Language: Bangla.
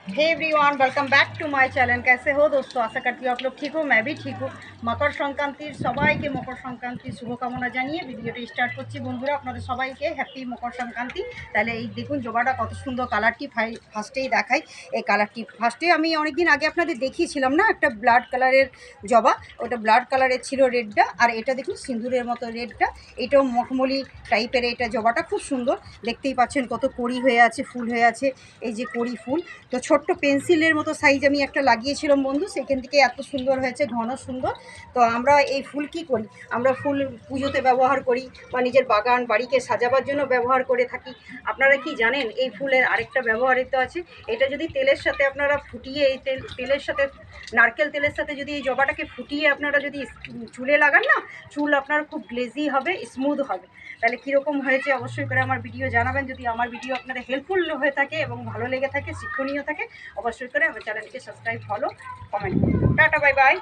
Hey everyone, welcome back to my channel. कैसे हो दोस्तों? आशा करती हूँ आप लोग ठीक हो, मैं भी ठीक हूँ। मकर संक्रांतिर सबाइके मकर संक्रांतिर शुभकामना जानिए ভিডিওটি স্টার্ট করছি। বন্ধুরা আপনাদের সবাইকে হ্যাপি মকর সংক্রান্তি। তাহলে এই দেখুন জবাটা কত সুন্দর, কালারটি ফার্স্টেই দেখাই। এই কালারটি ফার্স্টে আমি অনেক দিন আগে আপনাদের দেখিয়েছিলাম না, একটা ব্লাড কালারের জবা, ওটা ব্লাড কালারের ছিল রেডটা, আর এটা দেখুন সিঁদুরের মতো রেডটা। এটাও মখমলি টাইপের, এটা জবাটা খুব সুন্দর, দেখতেই পাচ্ছেন কত কড়ি হয়ে আছে, ফুল হয়ে আছে, এই যে কড়ি ফুল। তো ছোট্ট পেন্সিলের মতো সাইজ আমি একটা লাগিয়েছিলাম বন্ধু, সেখান থেকে এত সুন্দর হয়েছে, ঘন সুন্দর। তো আমরা এই ফুল কি করি, আমরা ফুল পুজোতে ব্যবহার করি বা নিজের বাগান বাড়িকে সাজাবার জন্য ব্যবহার করে থাকি। আপনারা কি জানেন এই ফুলের আরেকটা ব্যবহারিত আছে? এটা যদি তেলের সাথে আপনারা ফুটিয়ে, এই তেলের সাথে, নারকেল তেলের সাথে যদি এই জবাটাকে ফুটিয়ে আপনারা যদি চুলে লাগান না, চুল আপনার খুব গ্লেজি হবে, স্মুথ হবে। তাহলে কীরকম হয়েছে অবশ্যই করে আমার ভিডিও জানাবেন। যদি আমার ভিডিও আপনাদের হেল্পফুল হয়ে থাকে এবং ভালো লেগে থাকে, শিক্ষণীয় থাকে, অবশ্যই করে আমার চ্যানেলকে সাবস্ক্রাইব, ফলো, কমেন্ট করুন। Tata, bye bye.